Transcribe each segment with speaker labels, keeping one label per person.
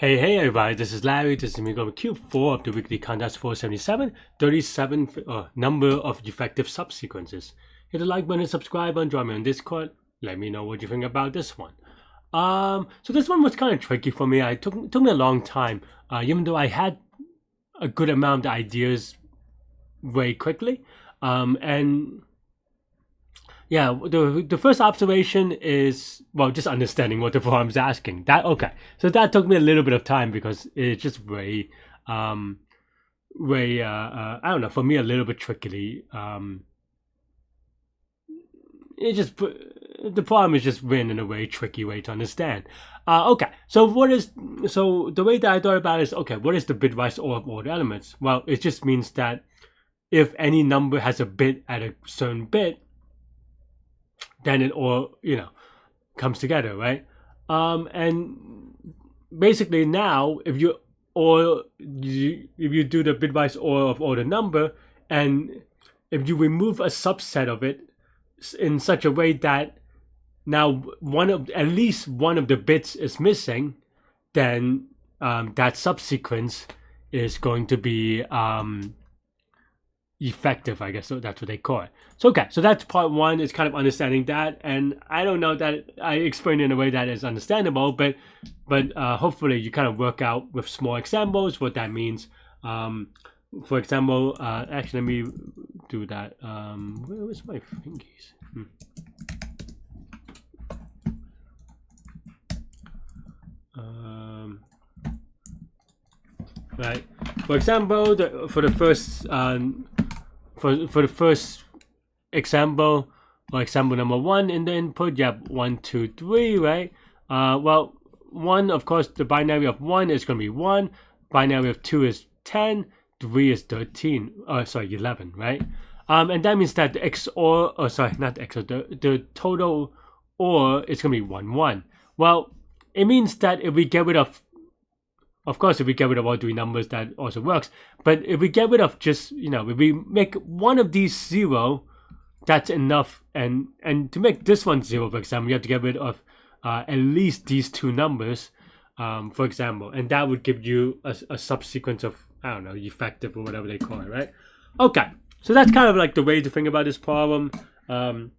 Speaker 1: Hey everybody, this is Larry. This is me going Q4 of the weekly contest 477, 37th number of effective subsequences. Hit the like button and subscribe and join me on Discord. Let me know what you think about this one. So this one was kind of tricky for me. It took me a long time, even though I had a good amount of ideas very quickly. And yeah, the first observation is, well, just understanding what the forum's asking. So that took me a little bit of time because it's just very I don't know, for me a little bit trickily. The problem is just written in a very tricky way to understand. So the way that I thought about it is, okay, what is the bitwise OR of all the elements? Well, it just means that if any number has a bit at a certain bit, then it all comes together, right? And basically now if you do the bitwise OR of all the number, and if you remove a subset of it in such a way that now at least one of the bits is missing, then that subsequence is going to be effective, I guess. So that's what they call it. So that's part one, is kind of understanding that. And I don't know that I explained it in a way that is understandable, but hopefully you kind of work out with small examples what that means. For example, actually let me do that. Where is my fingies? Right. For example, for the first example, or example number one in the input, you have 1, 2, 3, right? Well, 1, of course, the binary of 1 is going to be 1. Binary of 2 is 10. 3 is 13. 11, right? And that means that the XOR, not the XOR, the total OR is going to be 1, 1. Well, it means that if we get rid of course, if we get rid of all three numbers, that also works. But if we get rid of just, if we make one of these 0, that's enough. And to make this one 0, for example, you have to get rid of at least these two numbers, for example. And that would give you a subsequence of, I don't know, effective or whatever they call it, right? Okay, so that's kind of like the way to think about this problem. And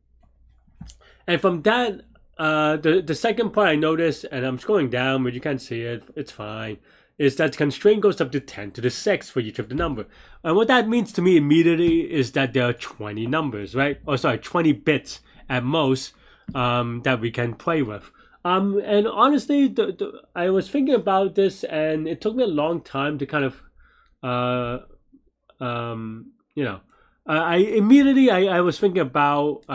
Speaker 1: from that, the second part I noticed, and I'm scrolling down, but you can't see it, it's fine, is that the constraint goes up to 10 to the 6 for each of the number. And what that means to me immediately is that there are 20 numbers, right? 20 bits at most that we can play with. And honestly, I was thinking about this, and it took me a long time to kind of, I immediately was thinking about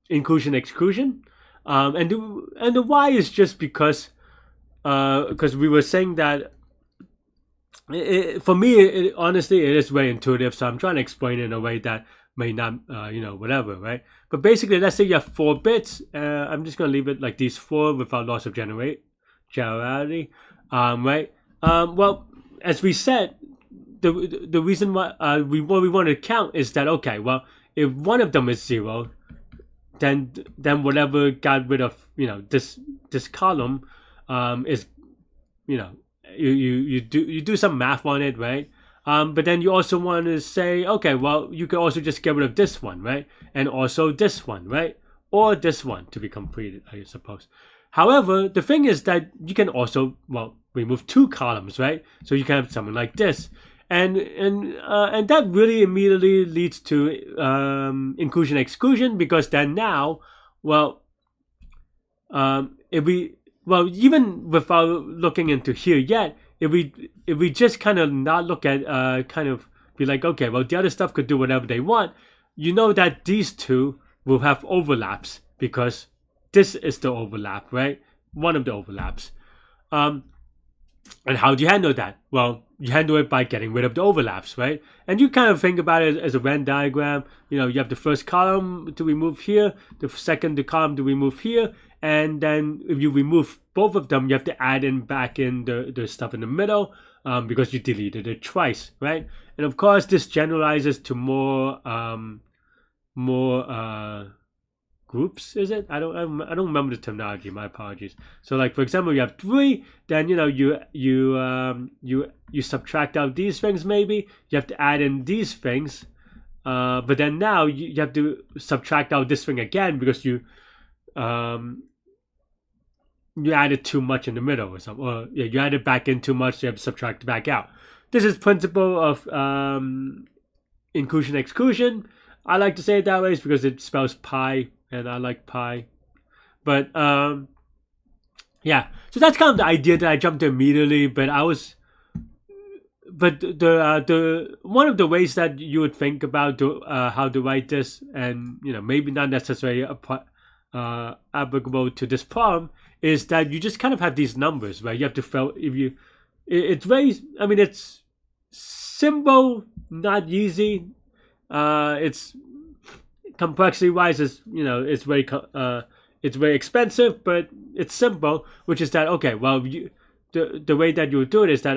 Speaker 1: inclusion exclusion, and the why is just because we were saying that for me, honestly, it is very intuitive. So I'm trying to explain it in a way that may not, whatever, right? But basically, let's say you have 4 bits. I'm just gonna leave it like these 4 without loss of generality, right? Well, as we said, the reason why what we want to count is that, okay, well, if one of them is 0, then whatever got rid of this column is you do some math on it, right? But then you also want to say, okay, well, you could also just get rid of this one, right? And also this one, right? Or this one to be completed, I suppose. However, the thing is that you can also, well, remove 2 columns, right? So you can have something like this. And that really immediately leads to inclusion exclusion, because then now, well, even without looking into here yet, if we just kind of not look at kind of be like, okay, well, the other stuff could do whatever they want, that these two will have overlaps, because this is the overlap, right? One of the overlaps. And how do you handle that? Well, you handle it by getting rid of the overlaps, right? And you kind of think about it as a Venn diagram. You have the first column to remove here, the column to remove here, and then if you remove both of them, you have to add back in the stuff in the middle, because you deleted it twice, right? And of course, this generalizes to more groups, is it? I don't remember the terminology. My apologies. So like for example, you have 3, then you subtract out these things. Maybe you have to add in these things, but then now you have to subtract out this thing again because you added too much in the middle or something, or yeah, you added back in too much. So you have to subtract back out. This is principle of inclusion exclusion. I like to say it that way because it spells pi, and I like pi. But yeah, so that's kind of the idea that I jumped to immediately. But the one of the ways that you would think about how to write this, and maybe not necessarily applicable to this problem, is that you just kind of have these numbers, right? You have to fill it's very. I mean, it's simple, not easy. It's complexity wise, it's very expensive, but it's simple, which is that okay, well, the way that you do it is that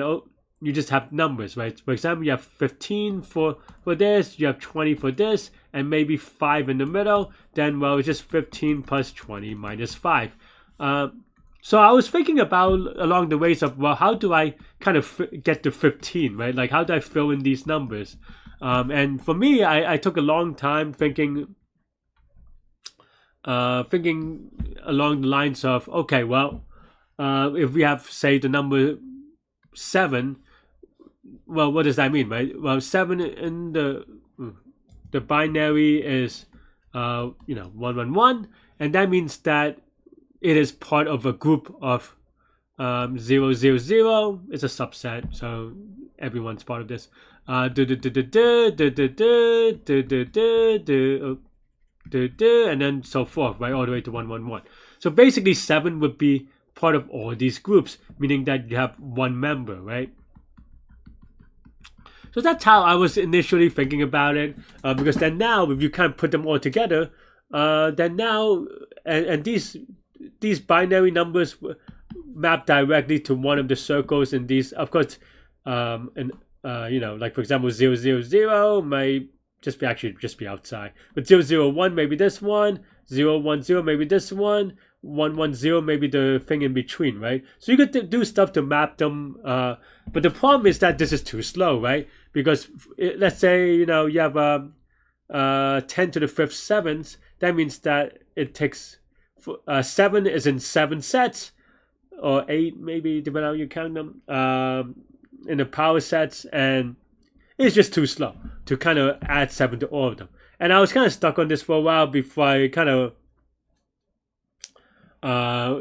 Speaker 1: you just have numbers, right? For example, you have 15 for this, you have 20 for this, and maybe 5 in the middle. Then well, it's just 15 plus 20 minus 5. So I was thinking about along the ways of, well, how do I kind of get to 15, right? Like how do I fill in these numbers? And for me, I took a long time thinking along the lines of, okay, well, if we have, say, the number 7, well, what does that mean, right? Well, 7 in the binary is 111, and that means that it is part of a group of 000. It's a subset, so everyone's part of this. And then so forth, right, all the way to 111. So basically 7 would be part of all these groups, meaning that you have one member, right? So that's how I was initially thinking about it, because then now if you kind of put them all together, then now and these binary numbers map directly to one of the circles in these, of course, like for example 000 may just be outside, but 001 maybe this one, 010 maybe this one, 110 maybe the thing in between, right? So you could do stuff to map them, but the problem is that this is too slow, right? Because let's say you have 10 to the 5th sevenths, that means that it takes 7 is in 7 sets, or 8 maybe, depending on how you count them, in the power sets, and it's just too slow to kind of add 7 to all of them. And I was kind of stuck on this for a while before I kind of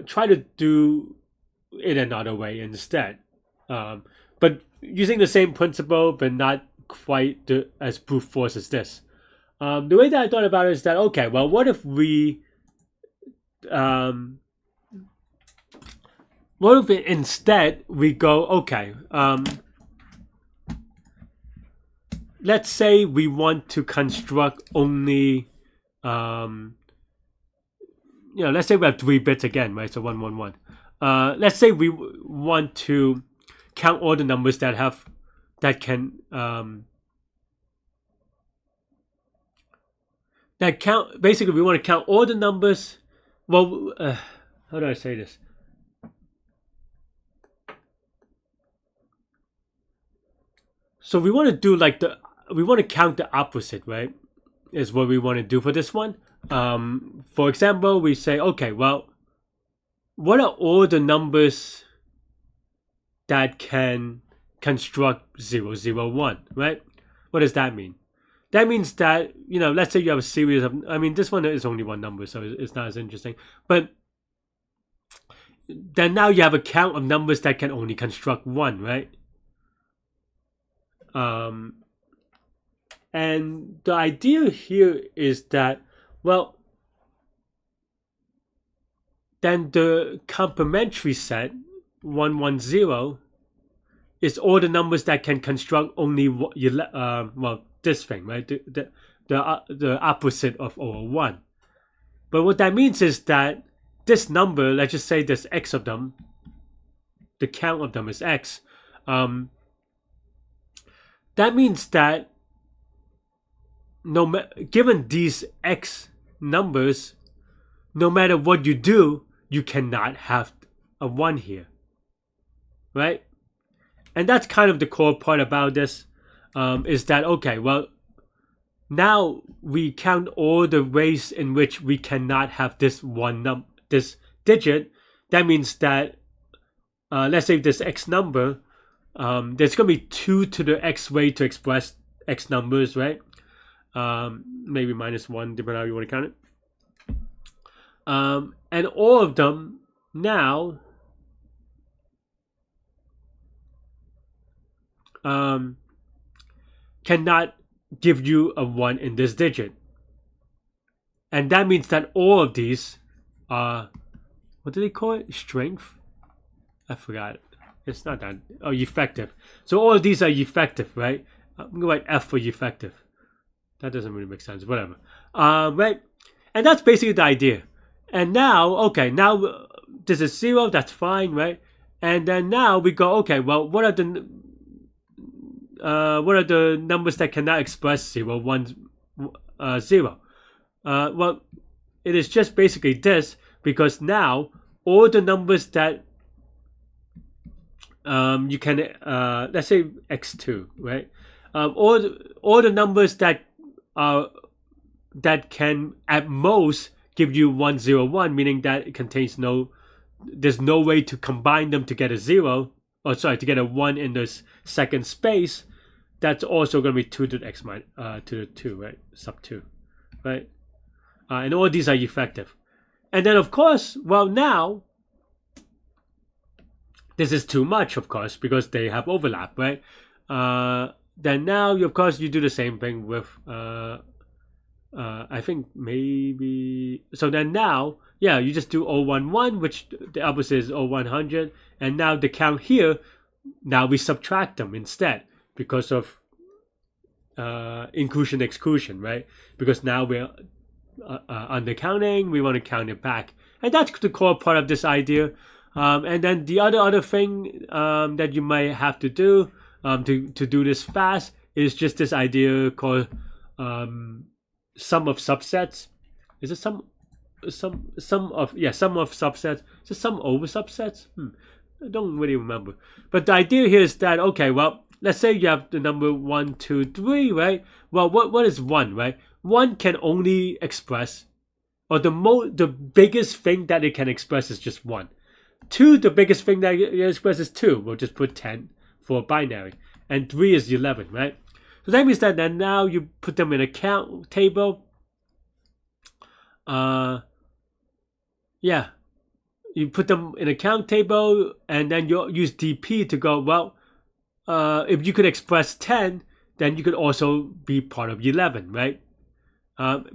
Speaker 1: try to do it another way instead, but using the same principle but not quite as brute force as this. The way that I thought about it is that, okay, well, what if instead we go, okay, let's say we want to construct only, let's say we have 3 bits again, right? So 111. Let's say we want to count all the numbers that count. Basically, we want to count all the numbers. Well, how do I say this? So we want to do we want to count the opposite, right? Is what we want to do for this one. For example, we say, okay, well, what are all the numbers that can construct 001, right? What does that mean? That means that, let's say you have a series of, this one is only one number, so it's not as interesting. But then now you have a count of numbers that can only construct 1, right? And the idea here is that, well, then the complementary set 110 is all the numbers that can construct only this thing, right? The opposite of 001. But what that means is that this number, let's just say there's X of them, the count of them is X. That means that given these X numbers, no matter what you do, you cannot have a 1 here, right? And that's kind of the core part about this, is that, okay, well, now we count all the ways in which we cannot have this this digit. That means that, let's say this x number, there's going to be 2 to the x way to express x numbers, right? Maybe -1, depending on how you want to count it. And all of them now cannot give you a 1 in this digit. And that means that all of these are, what do they call it? Strength? I forgot it. It's not that. Oh, effective. So all of these are effective, right? I'm going to write F for effective. That doesn't really make sense. Whatever. Right? And that's basically the idea. And now, okay, now this is 0. That's fine, right? And then now we go, okay, well, what are the numbers that cannot express 0, 1, 0? Well, it is just basically this, because now all the numbers that you can, let's say x2, right? All the numbers that can at most give you 1, 0, 1, meaning that it contains there's no way to combine them to get a 0, or sorry, to get a 1 in this second space. That's also going to be 2 to the x minus to the 2, right? Sub 2, right? And all these are effective. And then, of course, well, now this is too much, of course, because they have overlap, right? Then now, of course, you do the same thing with, I think maybe, so then now, yeah, you just do 011, which the opposite is 0100, and now the count here, now we subtract them instead, because of inclusion exclusion, right? Because now we're undercounting, we want to count it back, and that's the core part of this idea. And then the other thing that you might have to do to do this fast is just this idea called sum of subsets. Is it sum of subsets? Is it sum over subsets? I don't really remember. But the idea here is that, okay, well, let's say you have the number 1, 2, 3, right? Well, what is 1, right? 1 can only express, or the biggest thing that it can express is just 1. 2, the biggest thing that it expresses is 2. We'll just put 10 for binary. And 3 is 11, right? So that means that then now you put them in a count table. Yeah. You put them in a count table, and then you use DP to go, well, if you could express 10, then you could also be part of 11, right?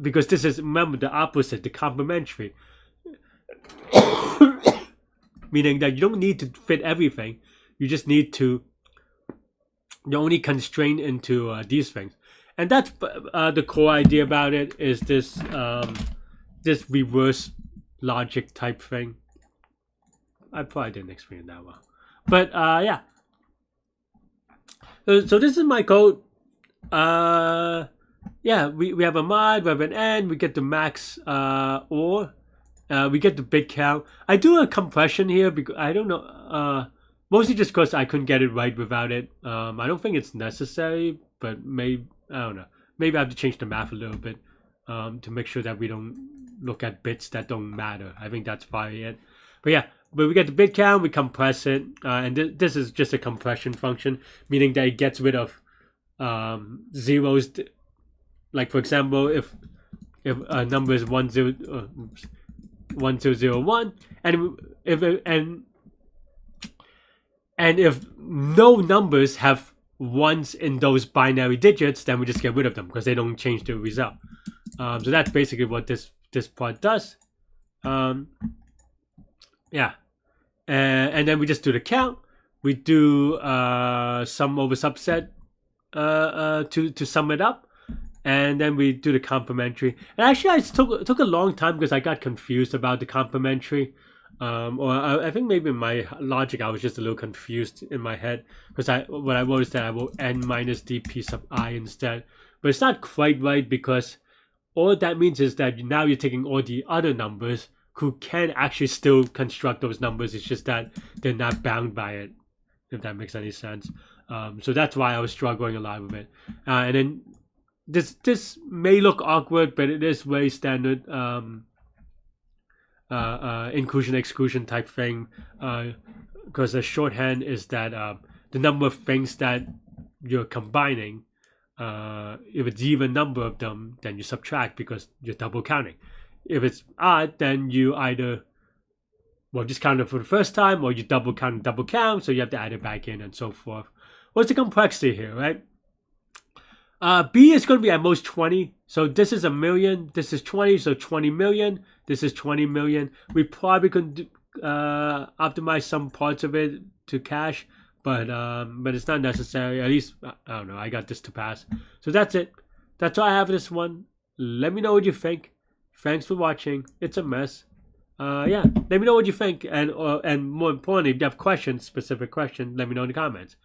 Speaker 1: Because this is, remember, the opposite, the complementary. Meaning that you don't need to fit everything. You just need to, you're only constrained into these things. And that's the core idea about it, is this this reverse logic type thing. I probably didn't explain it that well. But yeah. So this is my code. Yeah, we have a mod, we have an end, we get the max or we get the bit count. I do a compression here because I don't know, mostly just because I couldn't get it right without it. I don't think it's necessary, but maybe, I don't know. Maybe I have to change the math a little bit to make sure that we don't look at bits that don't matter. I think that's probably it. But yeah, but we get the bit count, we compress it, and this is just a compression function, meaning that it gets rid of zeros. Like, for example, if a number is 1001, and if no numbers have ones in those binary digits, then we just get rid of them because they don't change the result. So that's basically what this part does. Yeah, and then we just do the count. We do sum over subset to sum it up. And then we do the complementary. And actually, it took a long time because I got confused about the complementary. Or I think maybe in my logic, I was just a little confused in my head. Because what I wrote is that I will n minus dp sub I instead. But it's not quite right because all that means is that now you're taking all the other numbers who can actually still construct those numbers. It's just that they're not bound by it, if that makes any sense. So that's why I was struggling a lot with it. And then this may look awkward, but it is very standard inclusion exclusion type thing. Because the shorthand is that the number of things that you're combining, if it's even number of them, then you subtract because you're double counting. If it's odd, then you either just count it for the first time, or you double count, so you have to add it back in and so forth. What's the complexity here, right? B is going to be at most 20. So this is a million, this is 20, so 20 million, this is 20 million. We probably could optimize some parts of it to cache, but it's not necessary. At least, I don't know, I got this to pass. So that's it. That's all I have for this one. Let me know what you think. Thanks for watching. It's a mess. Yeah, let me know what you think, and more importantly, if you have questions, specific questions, let me know in the comments.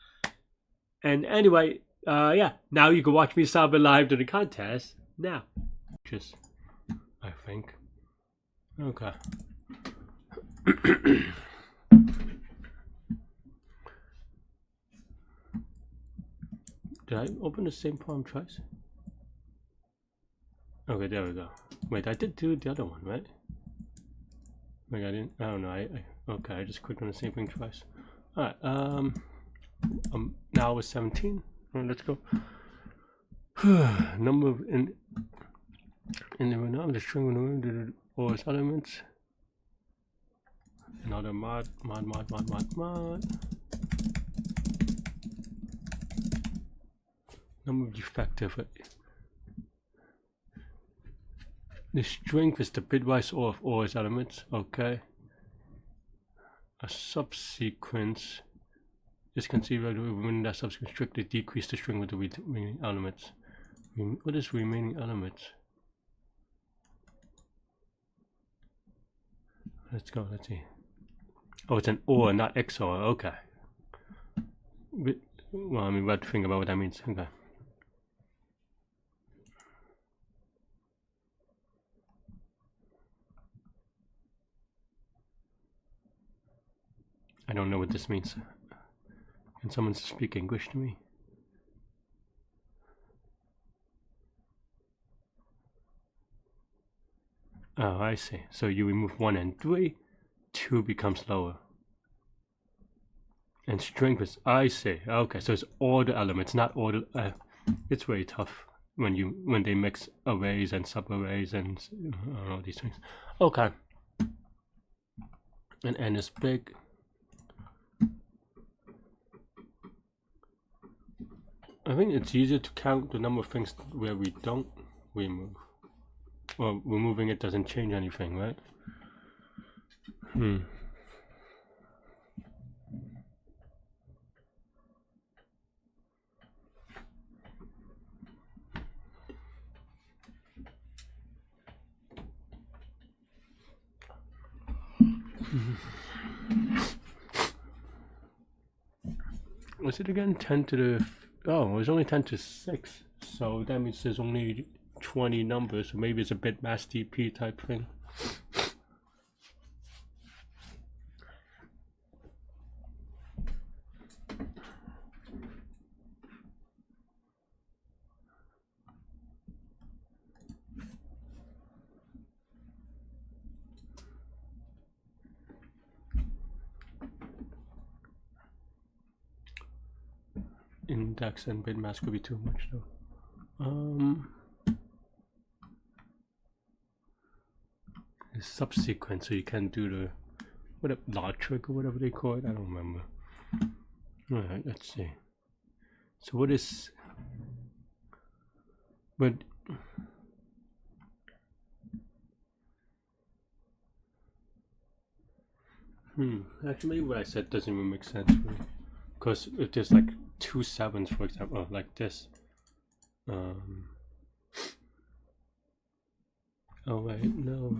Speaker 1: And anyway, yeah, now you can watch me solve it live during the contest now. Just, I think. Okay. Did I open the same problem twice? Okay, there we go. Wait, I did do the other one, right? Like I didn't. I don't know. Okay, I just clicked on the same thing twice. All right. Now it's 17. All right, let's go. Number of in the string or its elements. Another mod. Number of effective. The strength is the bitwise OR of all its elements. Okay. A subsequence is conceived of when that subsequence strictly decrease the string with the remaining elements. What is remaining elements? Let's go. Let's see. Oh, it's an OR, not XOR. Okay. Well, I mean, we have to think about what that means. Okay. I don't know what this means. Can someone speak English to me? Oh, I see. So you remove 1 and 3, 2 becomes lower. And strength is, I see. Okay, so it's all the elements, not all the. It's very tough when they mix arrays and subarrays and all these things. Okay. And n is big. I think it's easier to count the number of things where we don't remove. Well, removing it doesn't change anything, right? Was it again 10 to the... Oh, it was only 10 to 6, so that means there's only 20 numbers, so maybe it's a bitmask DP type thing. Index and bitmask could be too much though. It's subsequent, so you can do the log trick or whatever they call it. I don't remember. All right, let's see. So what is? But actually, what I said doesn't even make sense. Because if there's like 2 7s, for example, like this. Oh wait, no.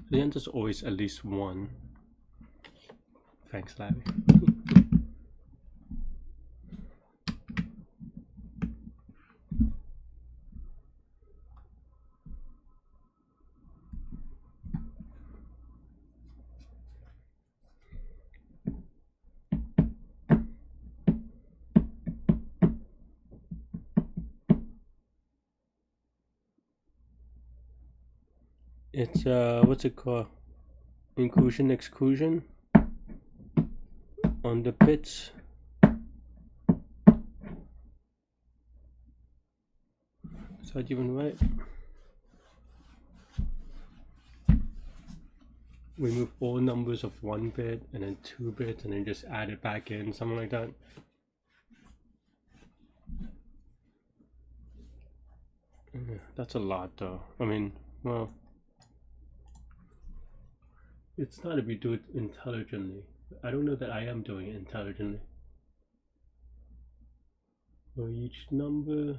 Speaker 1: The end is always at least 1. Thanks, Larry. It's what's it called? Inclusion exclusion on the bits. Is that even right? Remove all numbers of 1 bit and then 2 bits and then just add it back in, something like that. That's a lot though. I mean, well, it's not if you do it intelligently. I don't know that I am doing it intelligently. For each number,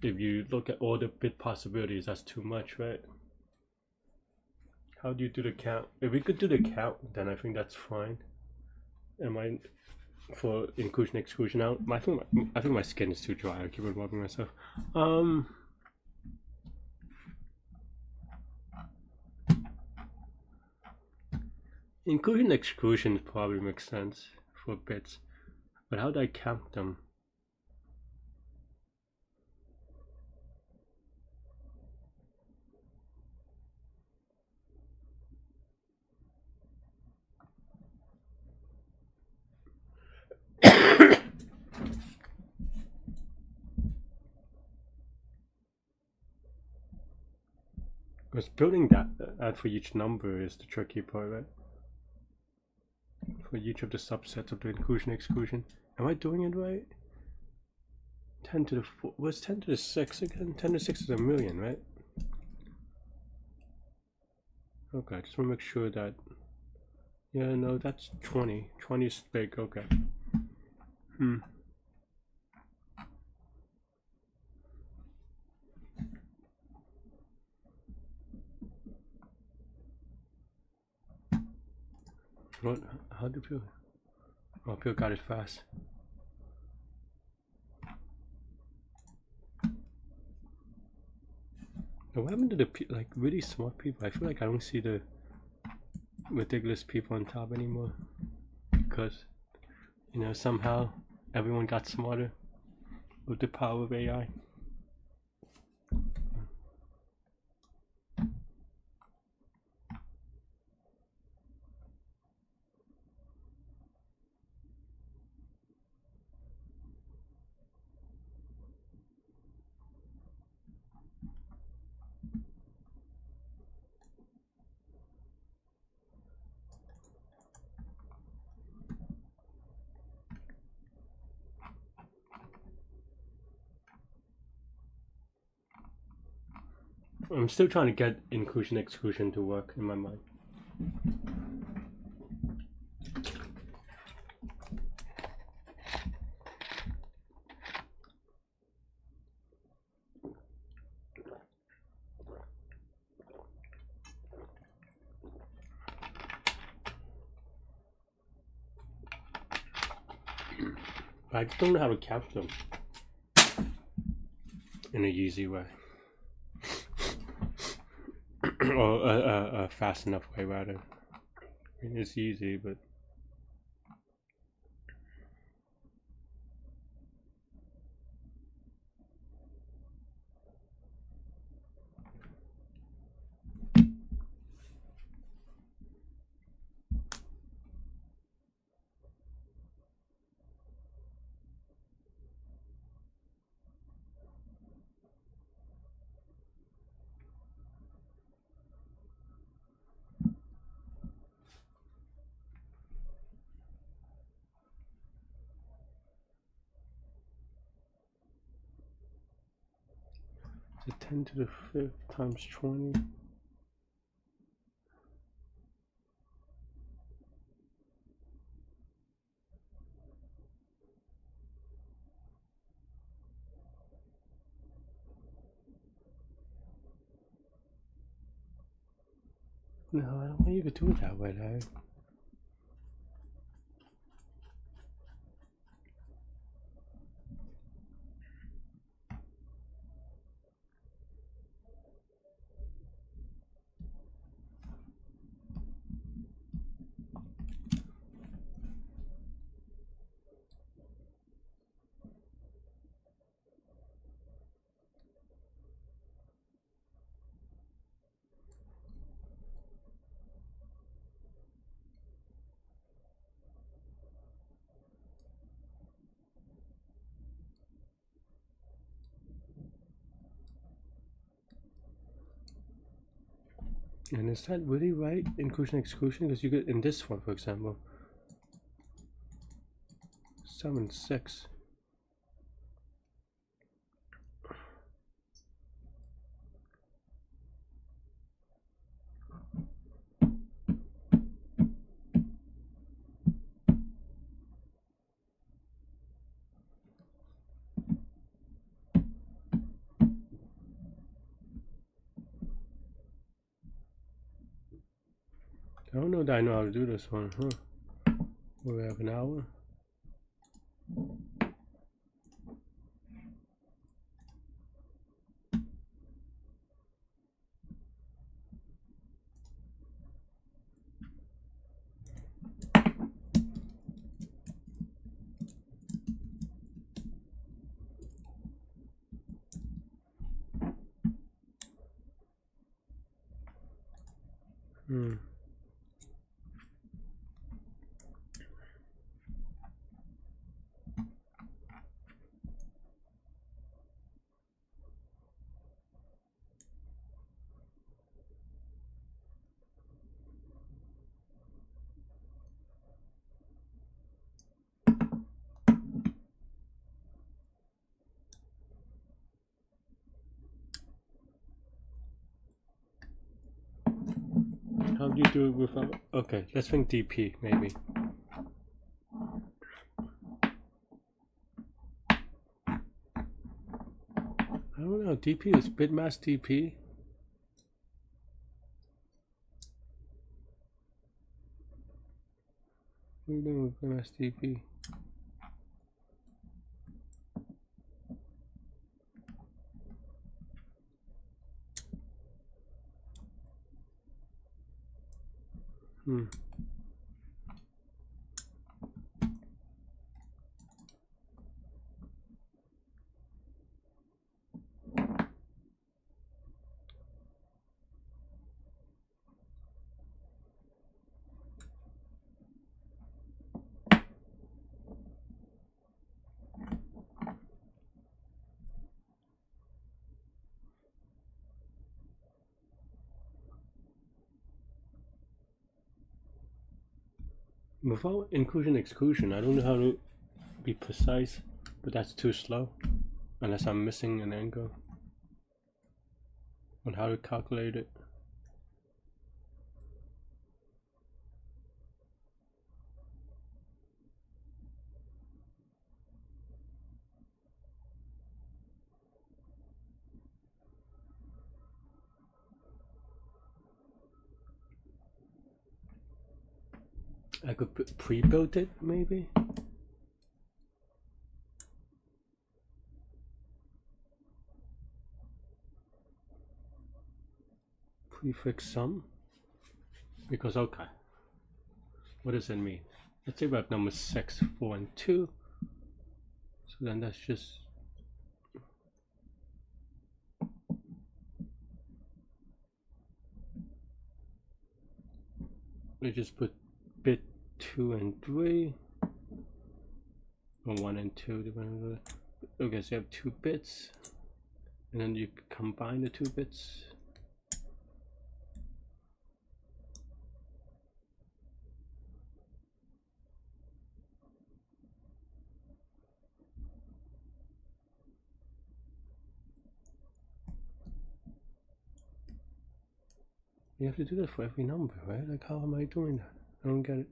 Speaker 1: if you look at all the bit possibilities, that's too much, right? How do you do the count? If we could do the count, then I think that's fine. Am I for inclusion exclusion out? I think my skin is too dry. I keep on rubbing myself. Inclusion exclusion probably makes sense for bits, but how do I count them? Because building that for each number is the tricky part, right? For each of the subsets of the inclusion exclusion. Am I doing it right? 10 to the 4, what's 10 to the 6 again? 10 to the 6 is a million, right? Okay, I just want to make sure that, yeah, no, that's 20. 20 is big, okay. What? How do people? Oh, people got it fast. Now, what happened to the like really smart people? I feel like I don't see the ridiculous people on top anymore because, you know, somehow everyone got smarter with the power of AI. I'm still trying to get inclusion exclusion to work in my mind. I just don't know how to count them in an easy way. Or a fast enough way, rather. I mean, it's easy, but it's 10 to the 5th times 20. No, I don't want you to do it that way, Larry. And is that really right? Inclusion, exclusion? Because you get in this one, for example, 7, 6. I don't know that I know how to do this one, huh? We have an hour. How do you do it without? Okay, let's think DP maybe. I don't know. DP is bitmask DP. What are you doing with bitmask DP? Without inclusion exclusion, I don't know how to be precise, but that's too slow. Unless I'm missing an angle on how to calculate it. I could pre-build it maybe. Prefix sum, because okay, what does it mean? Let's say we have numbers 6, 4, and 2. So then that's just we just put bit 2 and 3, or 1 and 2 depending. Okay, so you have 2 bits, and then you combine the 2 bits. You have to do that for every number, right? Like, how am I doing that? I don't get it.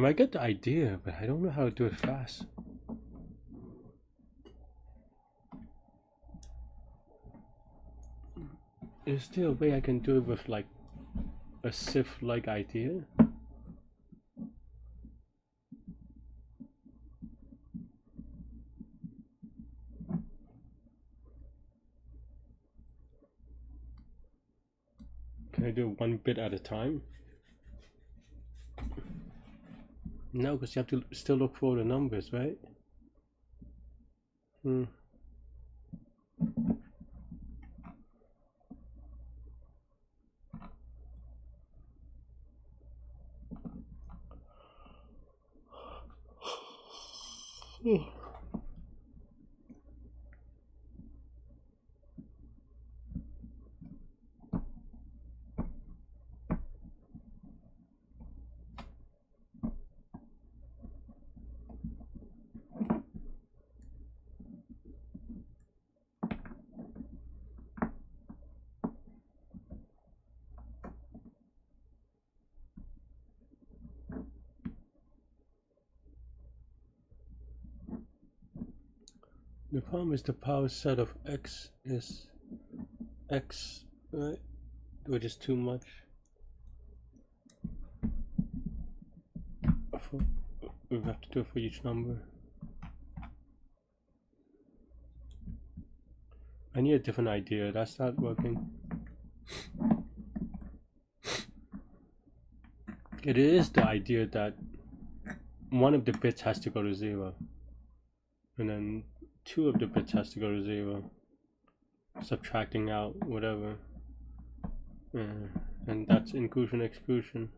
Speaker 1: I get the idea, but I don't know how to do it fast. Is there a way I can do it with like a Civ-like idea? Can I do it 1 bit at a time? No, because you have to still look for the numbers, right? The problem is the power set of x is x, right? Which is too much. We have to do it for each number. I need a different idea. That's not working. It is the idea that one of the bits has to go to 0, and then 2 of the bits has to go to 0, subtracting out whatever, and that's inclusion exclusion.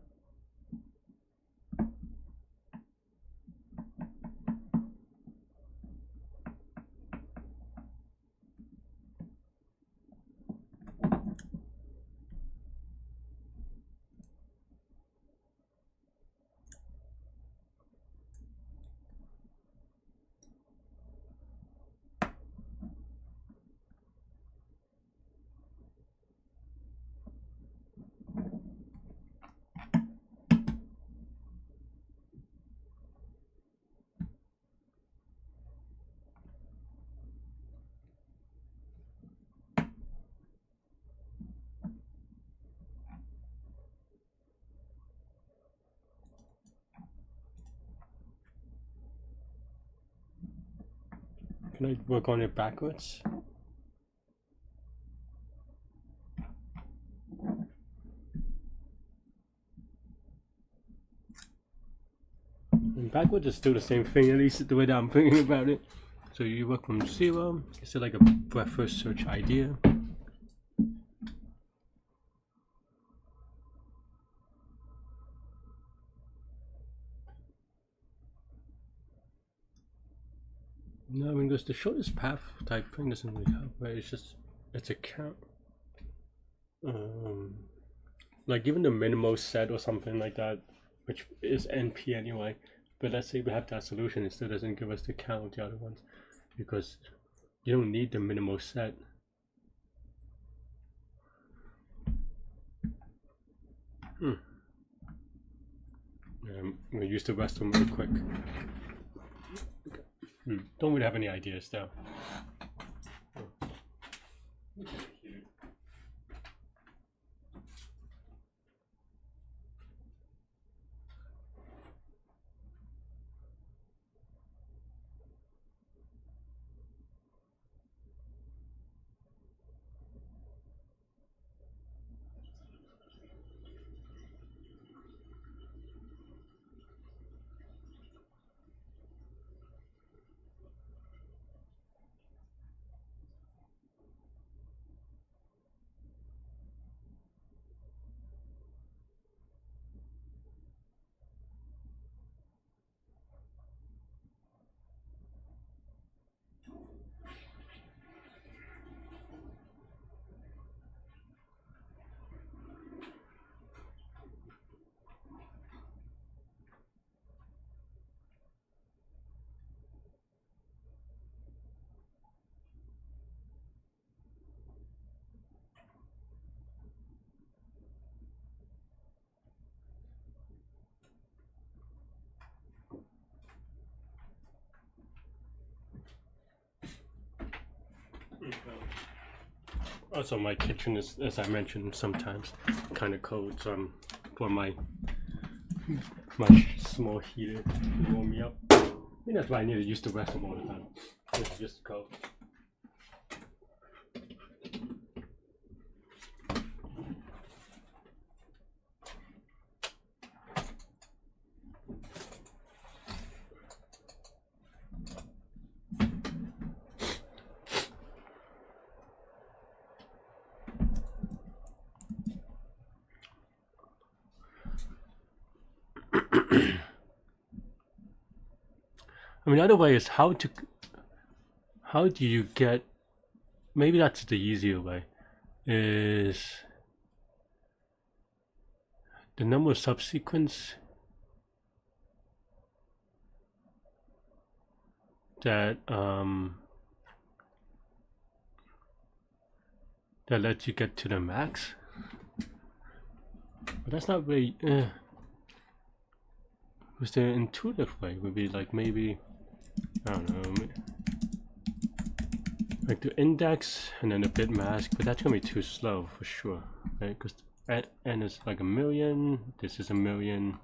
Speaker 1: Can I work on it backwards? And backwards is still the same thing, at least the way that I'm thinking about it. So you work from 0. Is it like a breadth-first search idea? No, I mean, because the shortest path type thing doesn't really help, right? It's a count. Like given the minimal set or something like that, which is NP anyway, but let's say we have that solution, it still doesn't give us the count of the other ones, because you don't need the minimal set. I'm gonna use the rest of them really quick. Don't really have any ideas though. Also, my kitchen is, as I mentioned, sometimes kind of cold, so I'm for my small heater to warm me up. I think that's why I need to use the rest of them all the time. It's just cold. I mean, the other way is how do you get, maybe that's the easier way, is the number of subsequence that that lets you get to the max. But that's not really, was there an intuitive way? Would be like maybe, I don't know. Like the index and then a bit mask, but that's gonna be too slow for sure, right? Because n is like 1,000,000. This is 1,000,000.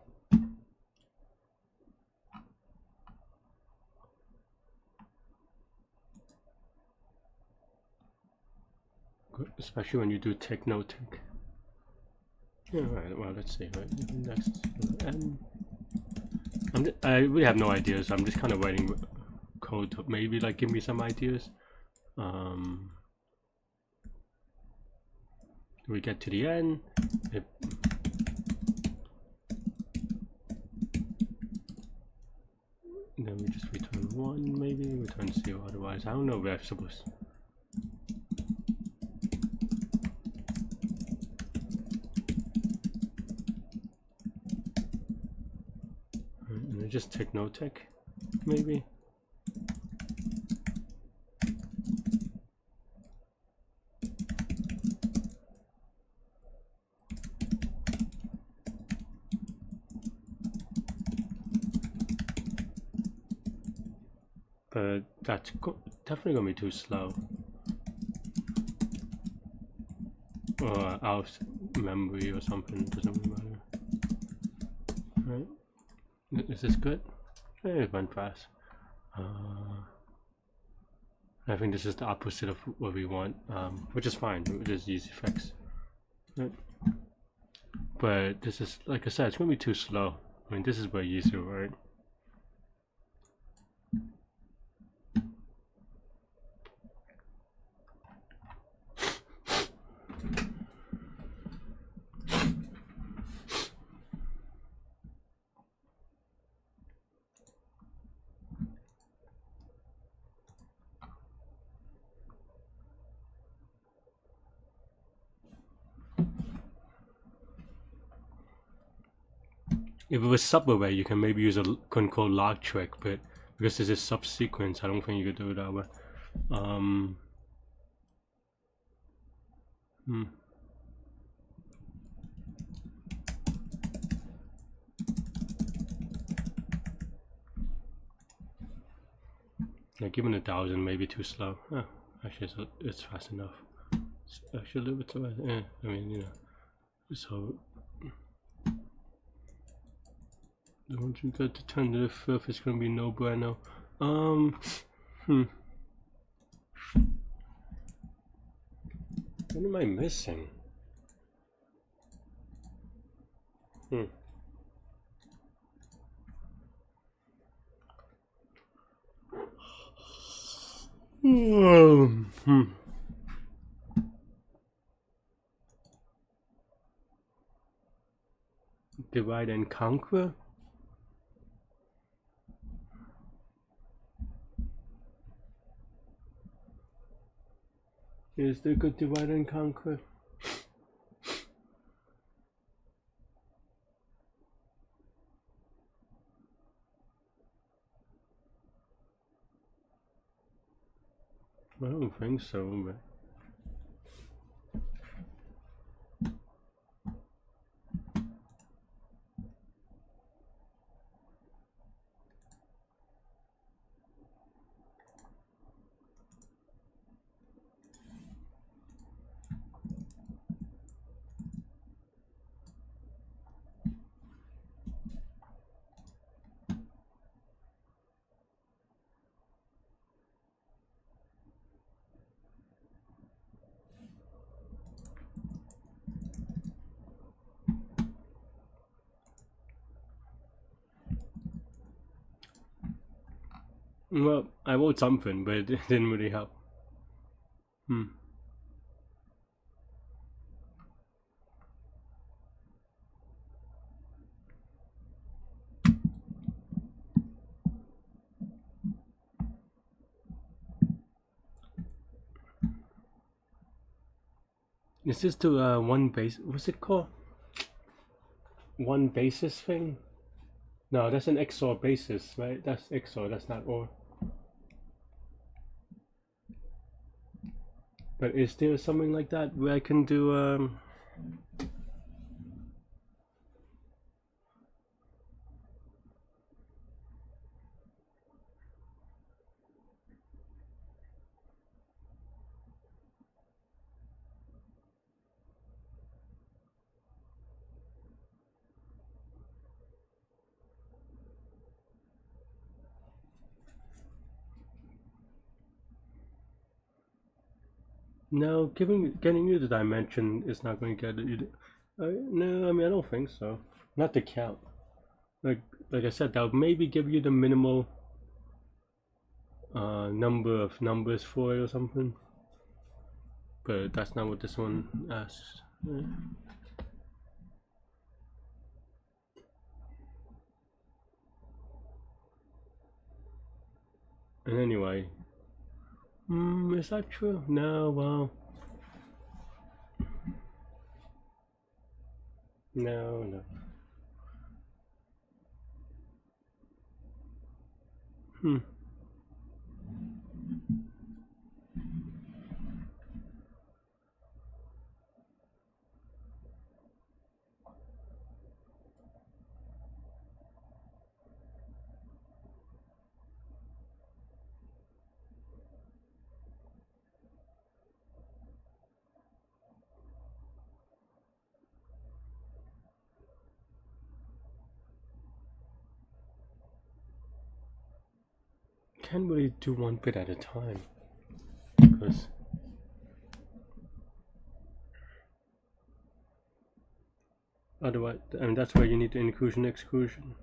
Speaker 1: Especially when you do tick no tick. Yeah, right. Well, let's see. Right, index n. I really have no ideas. So I'm just kind of writing code to maybe like give me some ideas. We get to the end. Then we just return 1, maybe return 0. Otherwise, I don't know where I'm supposed. And just tick no tick, maybe. But that's definitely gonna be too slow. Or out of memory or something, doesn't really matter. Right? Is this good? It went fast. I think this is the opposite of what we want, which is fine. We just use effects. Right? But this is, like I said, it's gonna be too slow. I mean, this is way easier, right? If it was sub-array, you can maybe use a control log trick, but because this is subsequence, I don't think you could do it that way. Like even 1,000 may be too slow. Oh, actually, it's fast enough. It's actually a little bit too fast. Yeah, I mean, you know. So once you get to 10 to the 5th, it's gonna be no bueno. What am I missing? Divide and conquer? Is there good divide and conquer? I don't think so, but well, I wrote something, but it didn't really help. Is this the one base? What's it called? One basis thing? No, that's an XOR basis, right? That's XOR. That's not OR. But is there something like that where I can do No, getting you the dimension is not going to get it. No, I mean I don't think so. Not the count. Like like I said, that would maybe give you the minimal number of numbers for it or something. But that's not what this one asks. And anyway, is that true? No, well, no. Hmm. Can't really do one bit at a time because otherwise, I mean that's why you need the inclusion exclusion.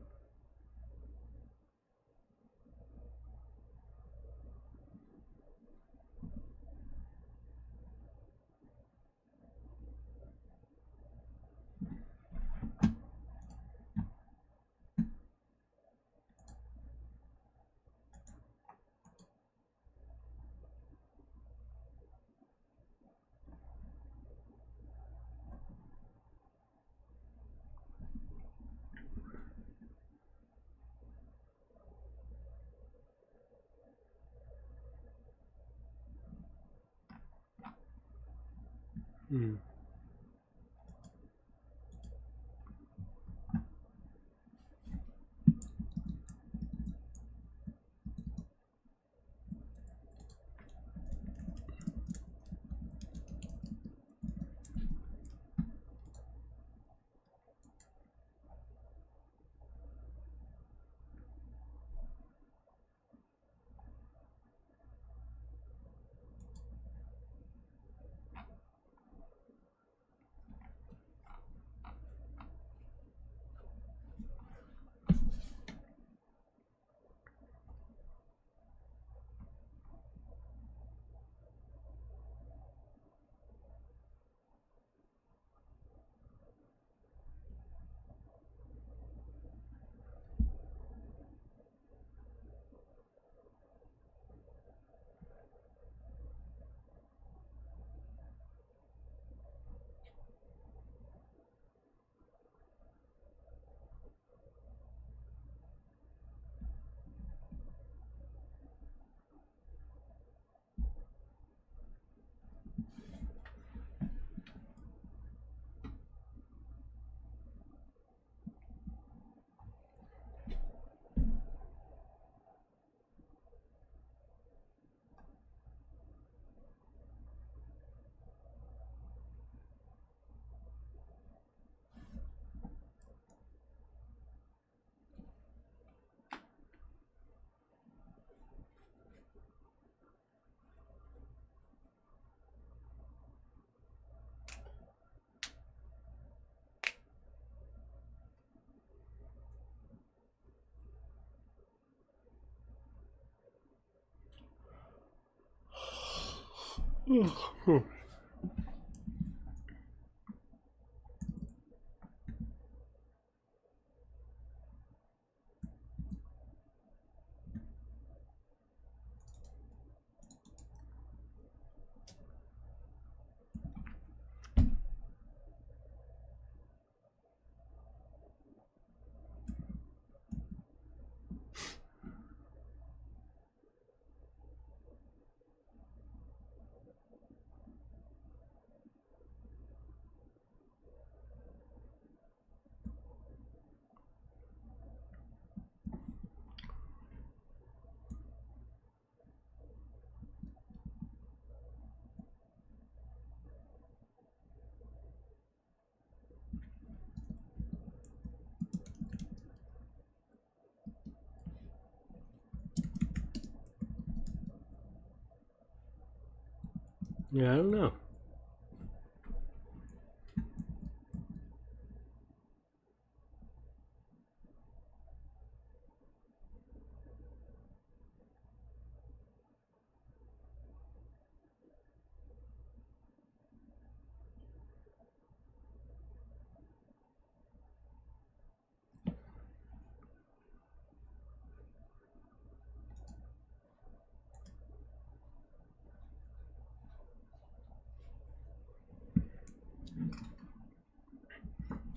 Speaker 1: Hmm. Yeah, I don't know.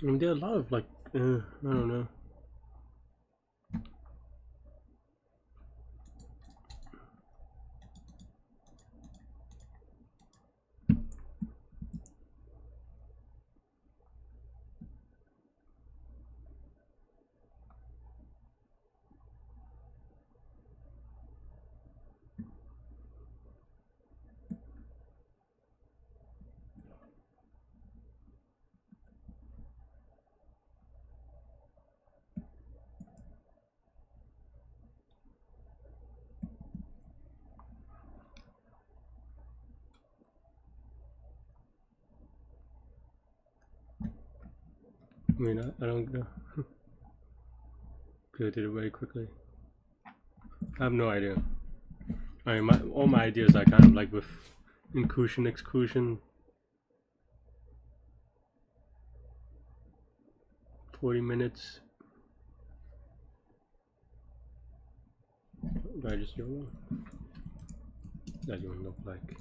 Speaker 1: I mean, there are a lot of like, I don't know. I mean, I don't know. Because I did it very quickly. I have no idea. I mean, all my ideas are kind of like with inclusion, exclusion. 40 minutes. I just don't know. That don't look like.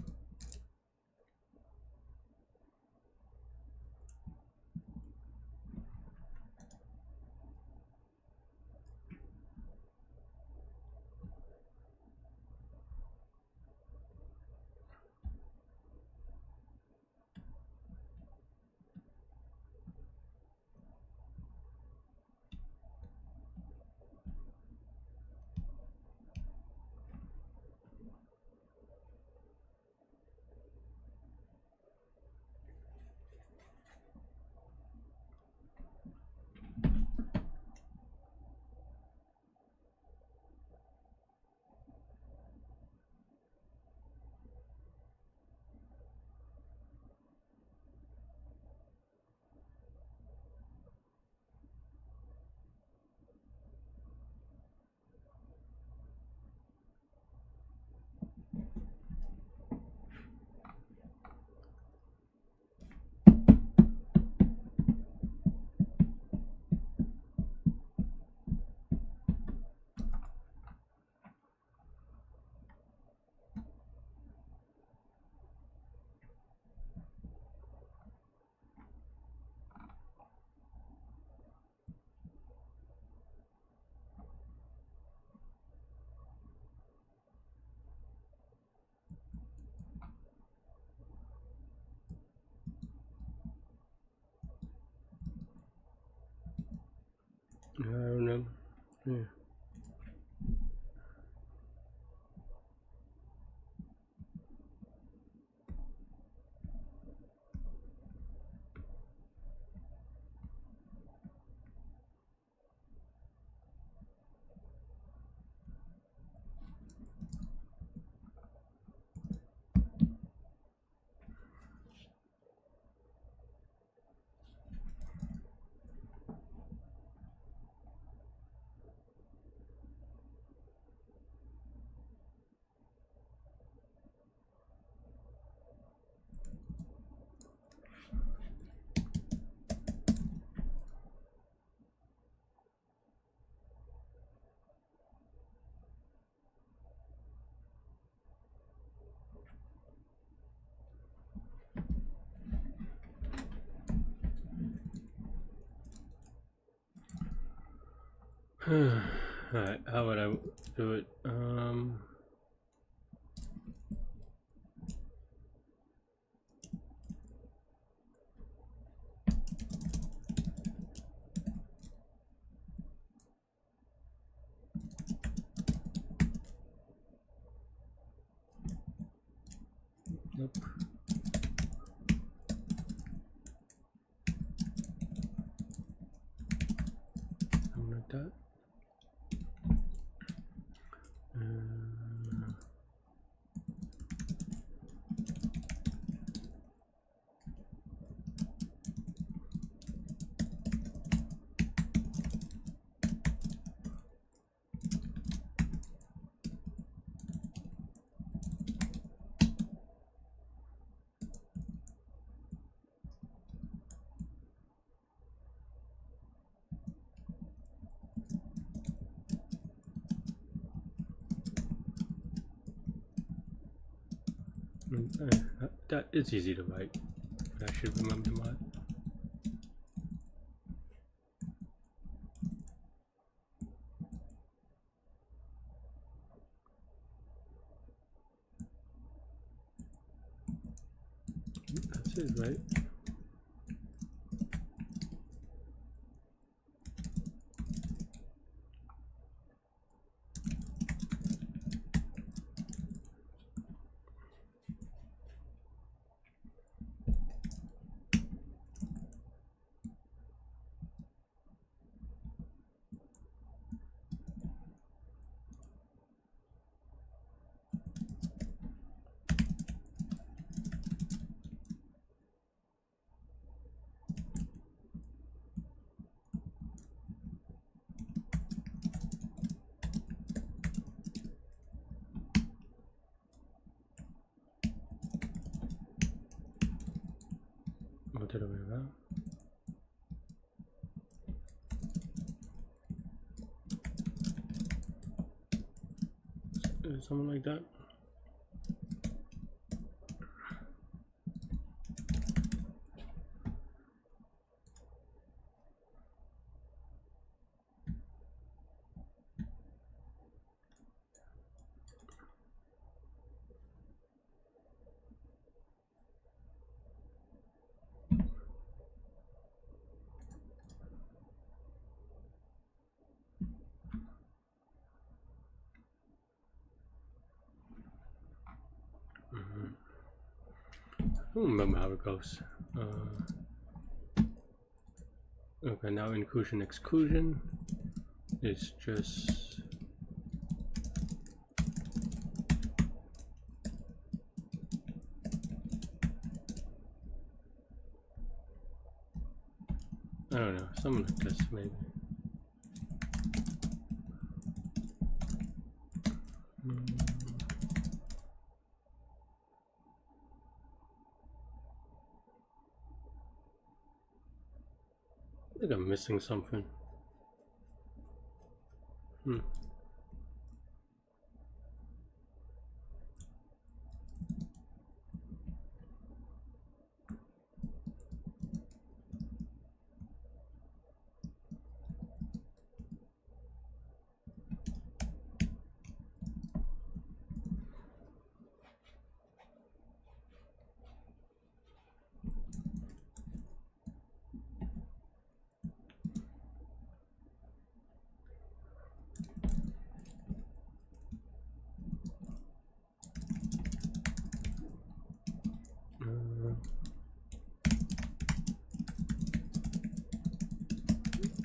Speaker 1: I don't know. Yeah. Alright, how would I do it? Nope. Something like that. That is easy to write. I should remember that. That's it, right? The other way around. Something like that. I don't remember how it goes. Okay, now inclusion exclusion is just I don't know, something like this maybe. I think I'm missing something.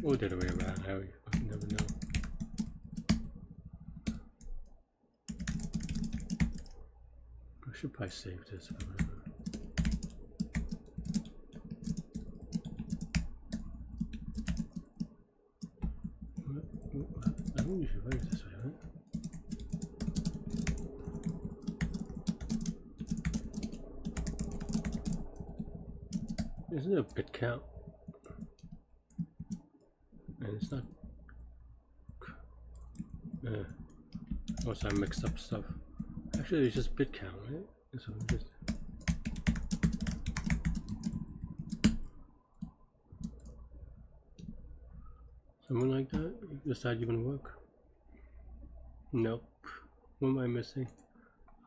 Speaker 1: Or the other way around, I never know. I should probably save this. I don't usually write it this way, right? Isn't it a bit count? And it's not. Also, I mixed up stuff. Actually, it's just bit count, right? So just. Something like that? Does that even work? Nope. What am I missing?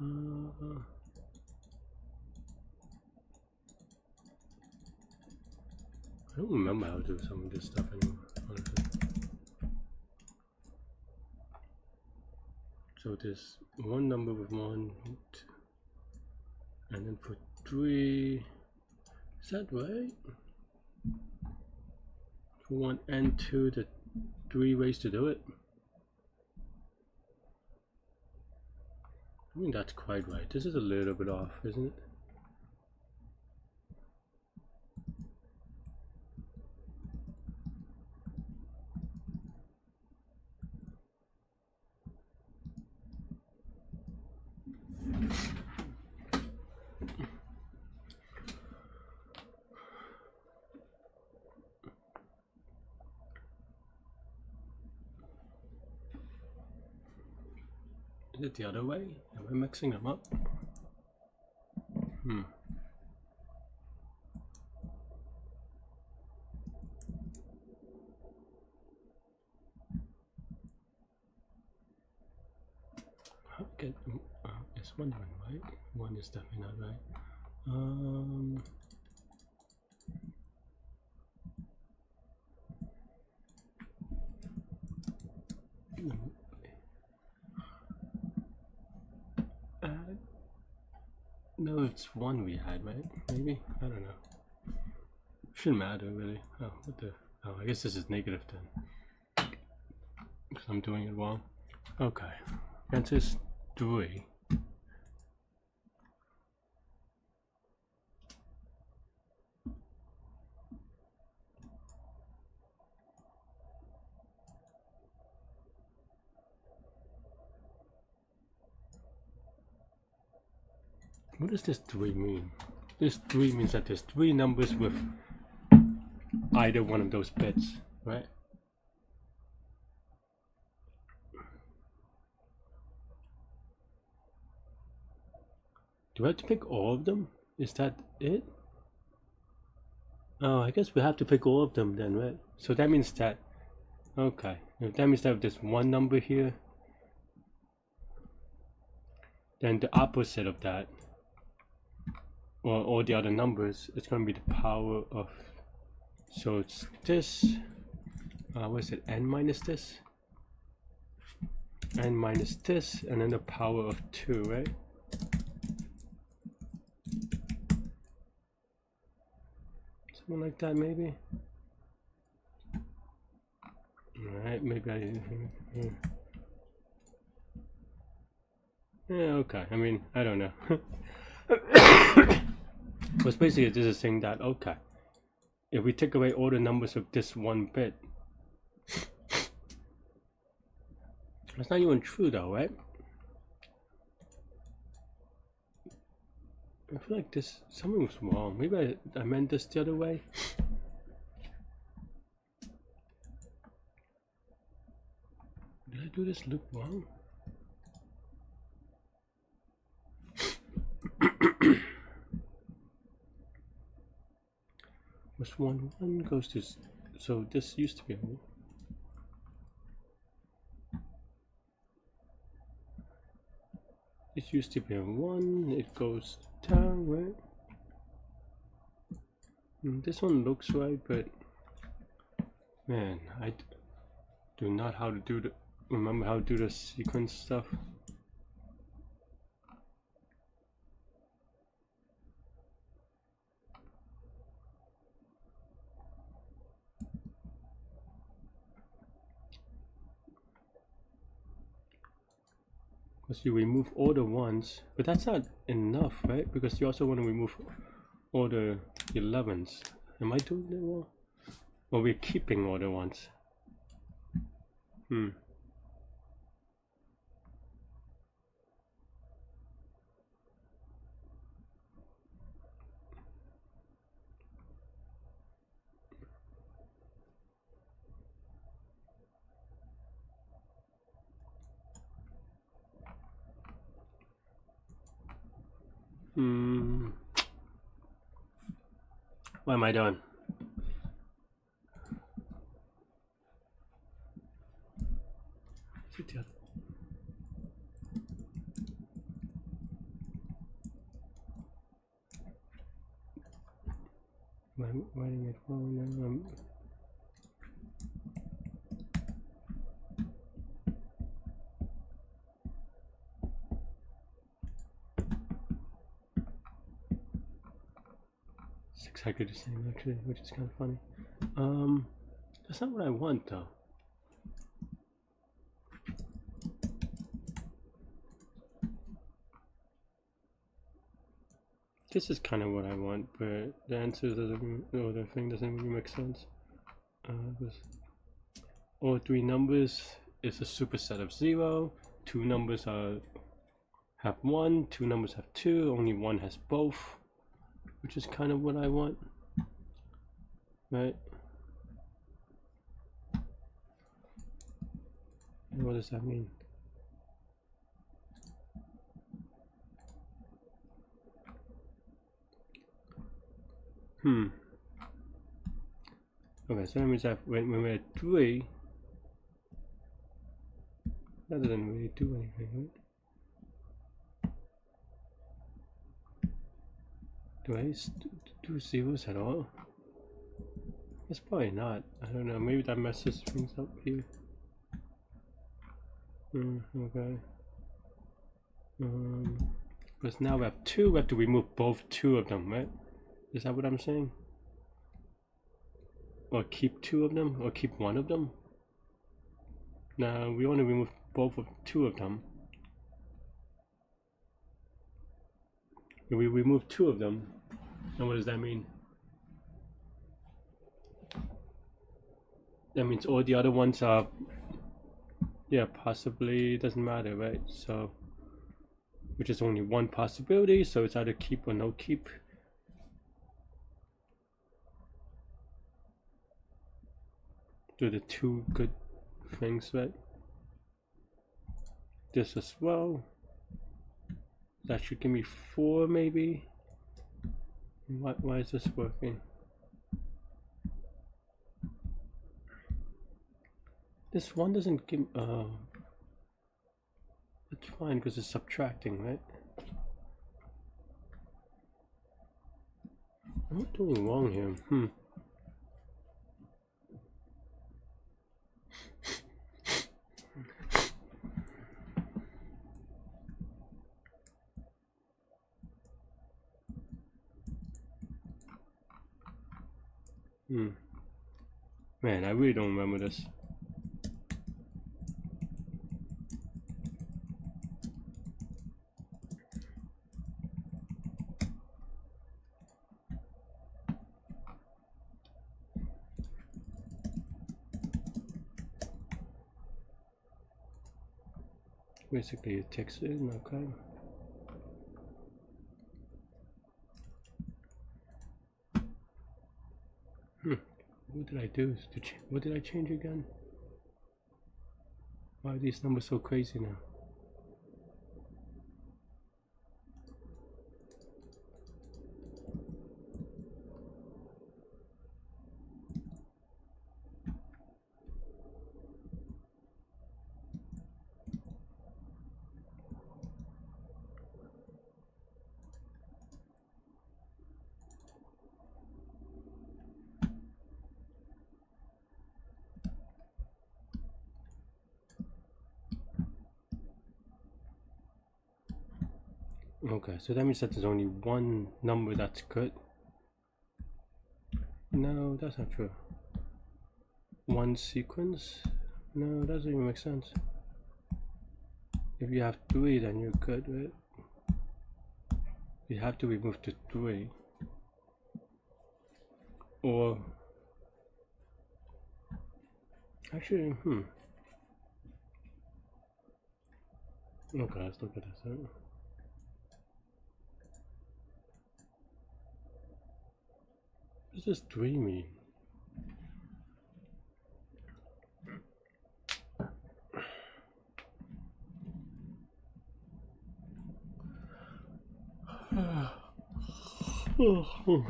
Speaker 1: I don't remember how to do some of this stuff anymore, honestly. So there's one number with 1, and then for 3. Is that right? For 1 and 2, the 3 ways to do it. I mean, that's quite right. This is a little bit off, isn't it? Is it the other way? Am I mixing them up? Okay, it's 1 right? 1 is definitely not right. No, it's 1 we had, right? Maybe? I don't know. Shouldn't matter, really. Oh, what the? Oh, I guess this is negative then. Because I'm doing it wrong. Okay. Answer is 3. What does this 3 mean? This 3 means that there's 3 numbers with either one of those bits, right? Do I have to pick all of them? Is that it? Oh, I guess we have to pick all of them then, right? So that means that, okay, if that means that there's one number here, then the opposite of that, or all the other numbers, it's going to be the power of, so it's this, what is it, n minus this? N minus this, and then the power of 2, right? Something like that, maybe? Alright, maybe I... Yeah, okay, I mean, I don't know. But basically this is saying that, okay, if we take away all the numbers of this one bit, that's not even true though, right? I feel like this, something was wrong. Maybe I meant this the other way. Did I do this loop wrong? Was 1 1 goes to, so this used to be a, it used to be a 1, it goes down, right? This one looks right, but man, I do not how to do the, remember how to do the sequence stuff. Because you remove all the ones, but that's not enough, right? Because you also want to remove all the 11s. Am I doing it wrong? Or we're keeping all the ones? What am I doing? I'm writing it wrong now. It's exactly the same actually, which is kind of funny. That's not what I want though. This is kind of what I want, but the answer doesn't, or the thing doesn't really make sense. All 3 numbers is a superset of 0. 2 numbers have 1, 2 numbers have 2, only 1 has both, which is kind of what I want, right? And what does that mean? Okay, so that means that when we're at 3, that doesn't really do anything, right? Do I do zeros at all? It's probably not. I don't know. Maybe that messes things up here. Okay. Because now we have 2, we have to remove both 2 of them, right? Is that what I'm saying? Or keep 2 of them? Or keep 1 of them? No, we want to remove both of 2 of them. We remove 2 of them. And what does that mean? That means all the other ones are, yeah, possibly, it doesn't matter, right? So, which is only one possibility, so it's either keep or no keep. Do the 2 good things, right? This as well. That should give me 4 maybe. Why is this working? This one doesn't give, it's fine because it's subtracting, right? I'm not doing wrong here. Man, I really don't remember this. Basically, it takes it in, okay. What did I do? What did I change again? Why are these numbers so crazy now? Okay, so that means that there's only one number that's good. No, that's not true. One sequence? No, that doesn't even make sense. If you have 3, then you're good, right? You have to remove the 3. Or actually, okay, let's look at this. Right? What does this 3 mean?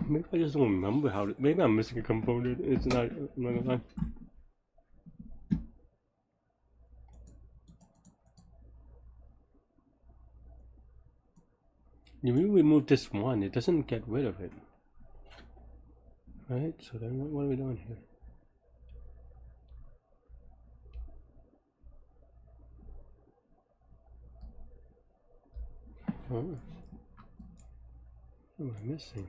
Speaker 1: Maybe I just don't remember how to, maybe I'm missing a component. It's not, I'm not gonna lie. If we remove this 1, it doesn't get rid of it. Right? So then what are we doing here? Oh. What am I missing?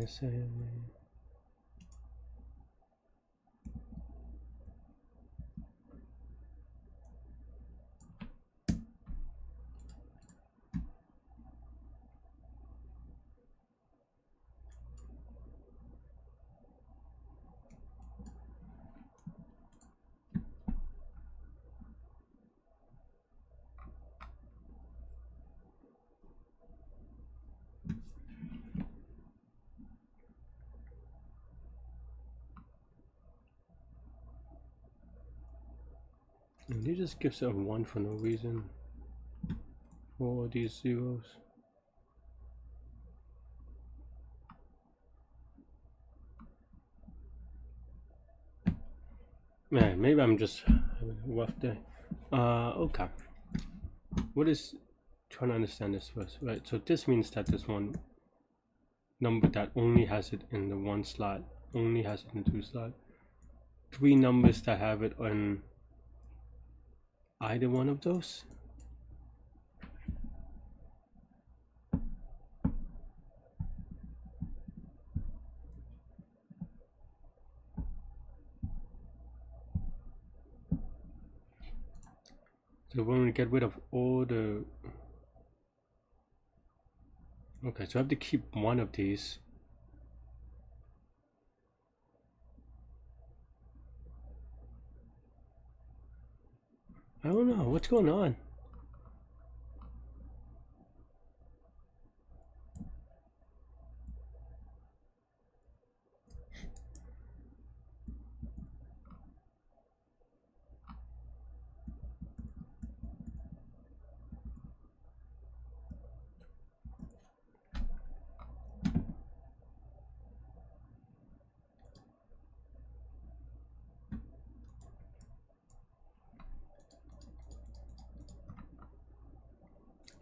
Speaker 1: missing. And he just gives a 1 for no reason for these zeros. Man, maybe I'm just having a rough day. Okay. What is trying to understand this first, right? So this means that there's one number that only has it in the 1 slot, only has it in the 2 slot. 3 numbers that have it on either one of those. So when we get rid of all the... Okay, so I have to keep one of these. I don't know, what's going on?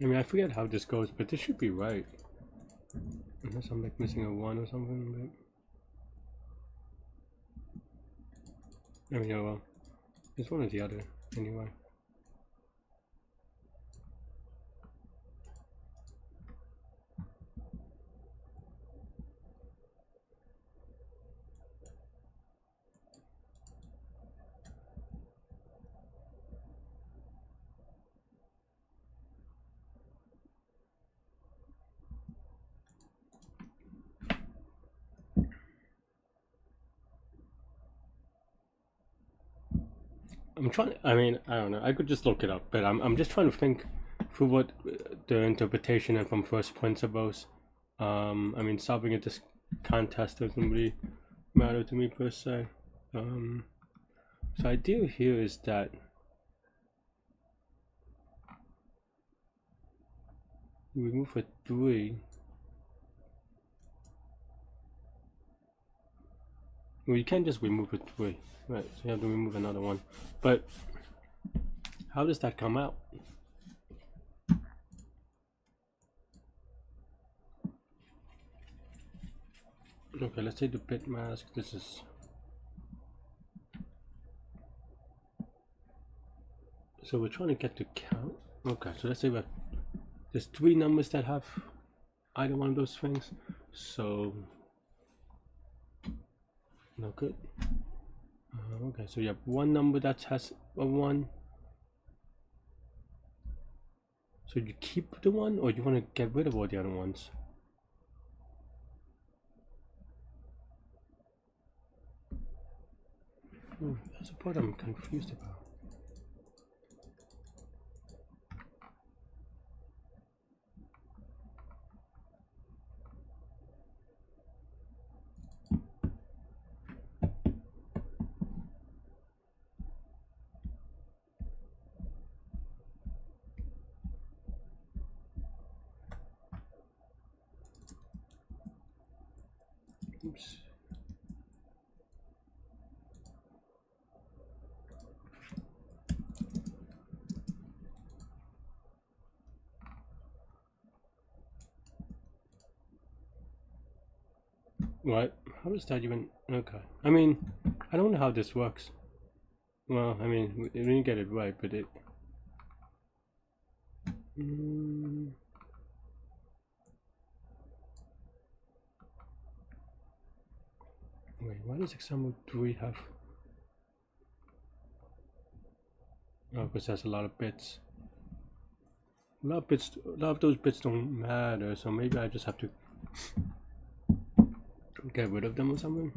Speaker 1: I mean, I forget how this goes, but this should be right. Unless I'm like missing a 1 or something. But... I mean, oh well. It's one or the other, anyway. I'm trying. I mean, I don't know. I could just look it up, but I'm just trying to think through what the interpretation and from first principles. I mean, solving at this contest doesn't really matter to me per se. So idea here is that we remove a 3. Well, you can't just remove a 3, right? So you have to remove another one. But how does that come out? Okay, let's say the bit mask. This is... So we're trying to get the count. Okay, so let's say there's 3 numbers that have either one of those things. So no good. Okay, so you have one number that has a 1. So you keep the 1, or you want to get rid of all the other ones? That's the part I'm confused about. Oops. What? How does that even... Okay. I mean, I don't know how this works. Well, I mean, we didn't get it right, but it... Wait, why does example 3 have? Oh, because there's a lot of bits. A lot of those bits don't matter, so maybe I just have to get rid of them or something.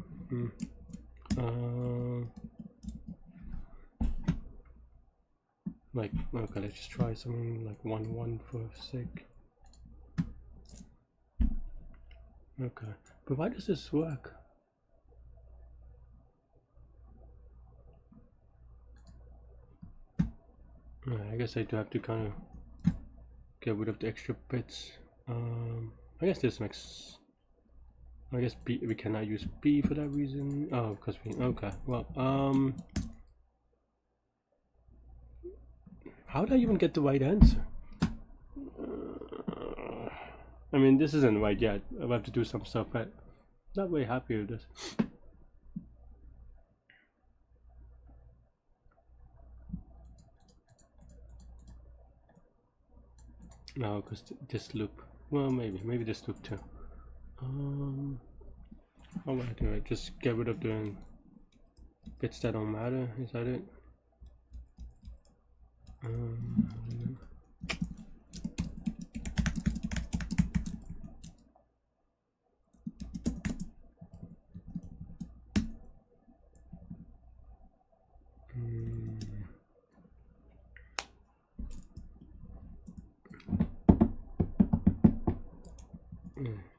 Speaker 1: Like, okay, let's just try something like 1 for sake. Okay, but why does this work? I guess I do have to kind of get rid of the extra bits. I guess this makes. I guess B, we cannot use B for that reason. Oh, because we. Okay, well, how did I even get the right answer? I mean, this isn't right yet. I'll have to do some stuff, but not very happy with this. No, because this loop. Well, maybe this loop too. How would I do it? Just get rid of the bits that don't matter. Is that it?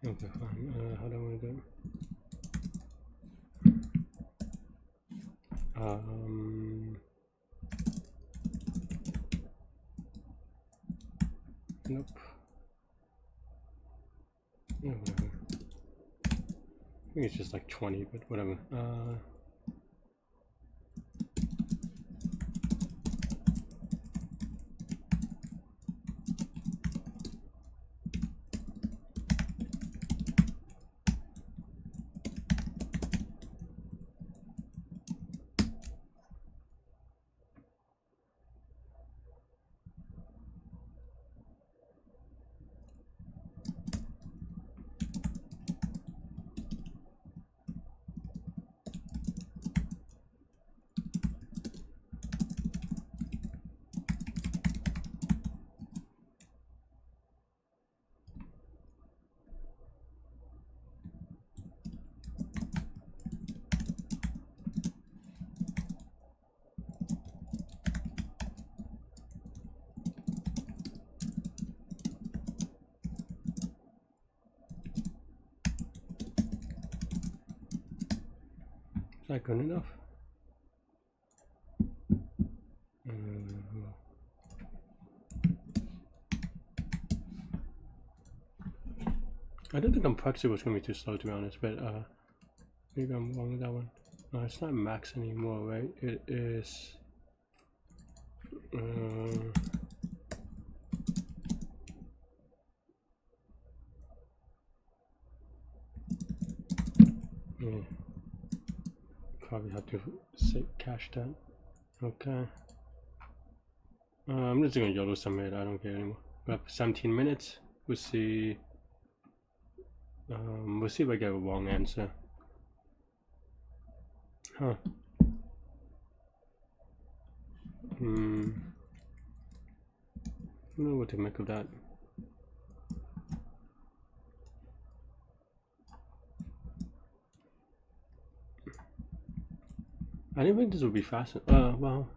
Speaker 1: Okay, fine. How do I want to do it? Nope. No, whatever. I think it's just like 20, but whatever. Is that good enough? I don't think Complexity was going to be too slow, to be honest, but maybe I'm wrong with that one. No, it's not max anymore, right? It is. Yeah. Probably have to cache that. Okay. I'm just gonna YOLO submit. I don't care anymore. We have 17 minutes. We'll see. We'll see if I get a wrong answer. Huh. I don't know what to make of that. I didn't think this would be fast. Well.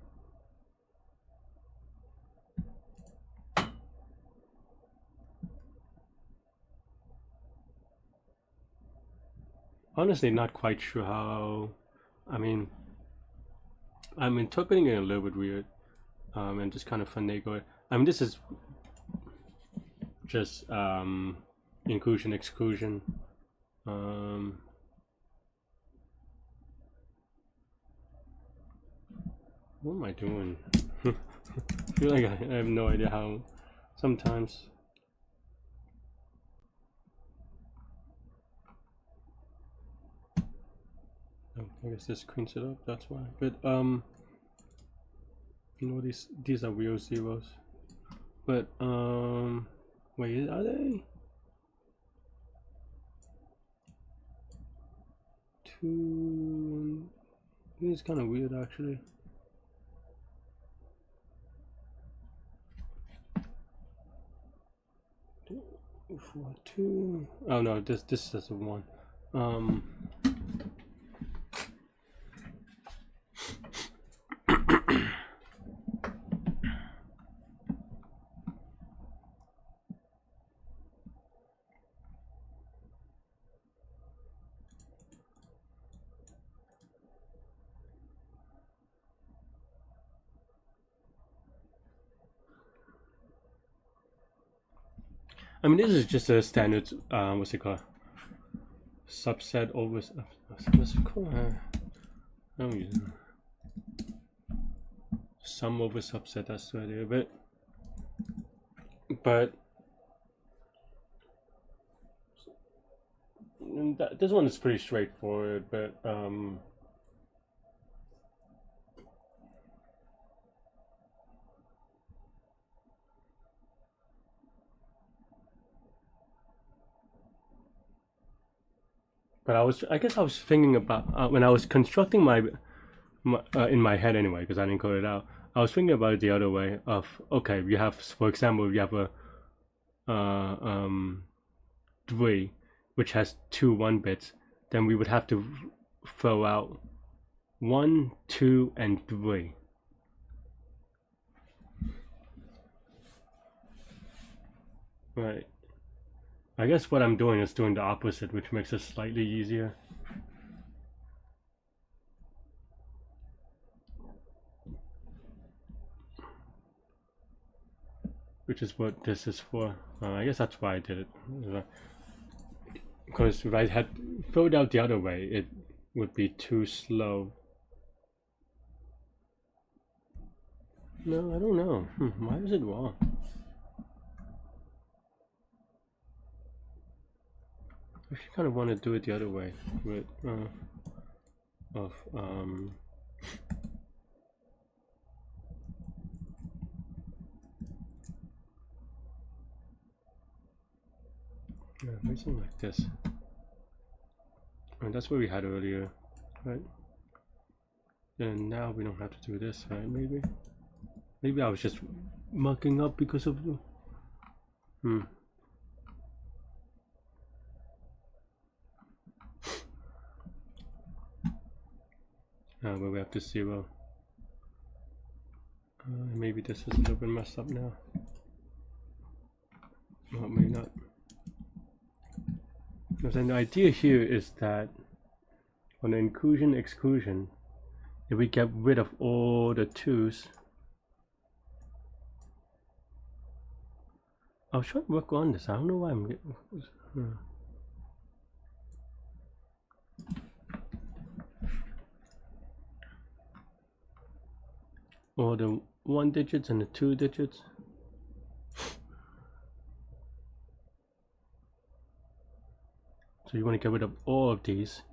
Speaker 1: Honestly, not quite sure how. I mean, I'm interpreting it a little bit weird, and just kind of finagle it. I mean, this is just inclusion exclusion. What am I doing? I feel like I have no idea how. Sometimes. Oh, I guess this cleans it up. That's why. But you know, these are real zeros. But wait, are they? 2. This is kind of weird actually. For 2. Oh no, this is a 1. I mean, this is just a standard, what's it called? Subset over, what's it called? I don't use it. Sum over subset, that's the idea of it. But this one is pretty straightforward, but I guess I was thinking about when I was constructing my in my head anyway, because I didn't code it out. I was thinking about it the other way of, okay, you have, for example, you have a 3 which has 2 1 bits, then we would have to throw out 1, 2, and 3. Right. I guess what I'm doing is doing the opposite, which makes it slightly easier. Which is what this is for. I guess that's why I did it. Because if I had filled out the other way, it would be too slow. No, I don't know. Why is it wrong? I actually kind of want to do it the other way with yeah, maybe something like this. And that's what we had earlier, right? And now we don't have to do this, right? Maybe I was just mucking up because of the but we have to 0. Maybe this is a little bit messed up now. Well, maybe not. Because then the idea here is that on the inclusion exclusion, if we get rid of all the 2's, I was trying to work on this. I don't know why I'm getting. Or the 1 digits and the 2 digits. So you want to get rid of all of these.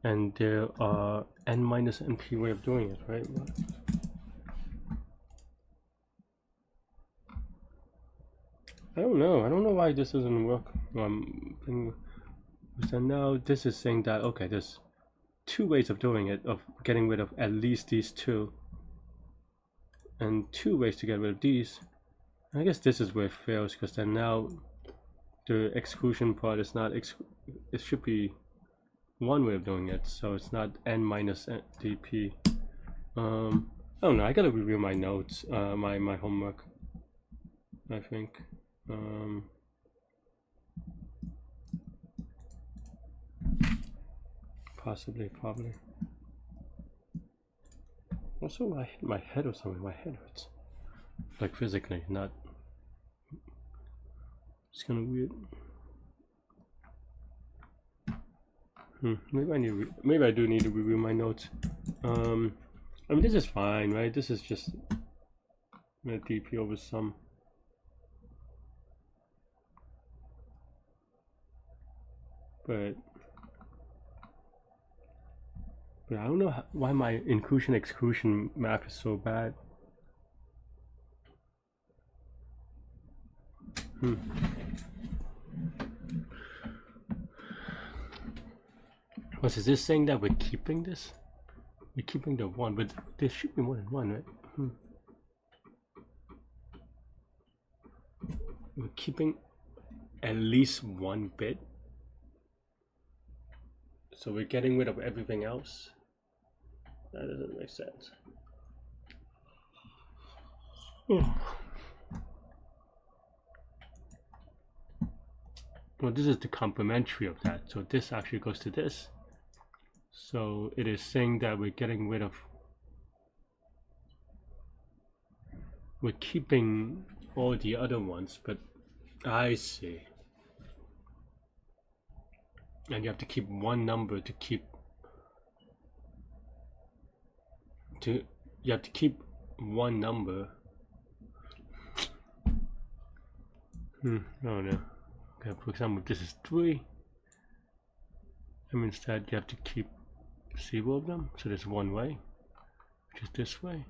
Speaker 1: And there are n minus np way of doing it, right? I don't know. I don't know why this doesn't work. So now this is saying that, okay, there's 2 ways of doing it, of getting rid of at least these 2, and 2 ways to get rid of these. I guess this is where it fails, because then now the exclusion part is not it should be 1 way of doing it, so it's not n minus dp. I don't know. I gotta review my notes, my homework, I think. Possibly, probably. Also, I hit my head or something. My head hurts, like physically, not. It's kind of weird. Maybe I do need to review my notes. I mean, this is fine, right? This is just a dp over sum. But I don't know why my inclusion exclusion map is so bad. Is this saying that we're keeping this? We're keeping the 1, but there should be more than 1, right? We're keeping at least 1 bit. So we're getting rid of everything else. That doesn't make sense. Well, this is the complementary of that. So this actually goes to this. So it is saying that we're getting rid of, we're keeping all the other ones, but I see. And you have to keep 1 number to keep, you have to keep 1 number. Oh no. Okay, for example, this is 3. That means that you have to keep 0 of them. So there's 1 way, which is this way.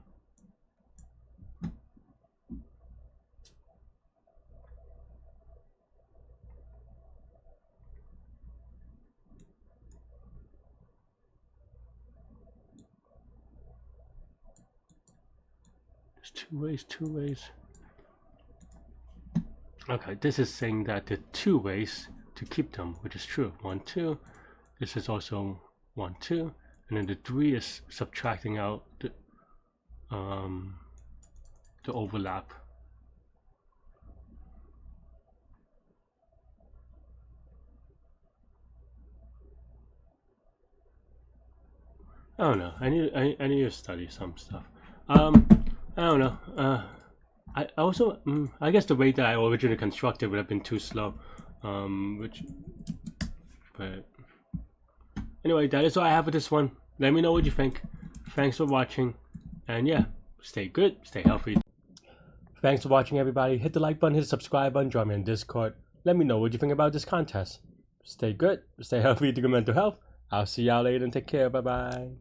Speaker 1: There's 2 ways. Okay, this is saying that there are 2 ways to keep them, which is true. 1, 2. This is also 1, 2, and then the 3 is subtracting out the overlap. I don't know. I need to study some stuff. I don't know. I also, I guess the way that I originally constructed would have been too slow, but anyway, that is all I have for this one. Let me know what you think. Thanks for watching, and yeah, stay good, stay healthy. Thanks for watching, everybody. Hit the like button, hit the subscribe button, join me in Discord. Let me know what you think about this contest. Stay good, stay healthy, to good mental health. I'll see y'all later and take care. Bye bye.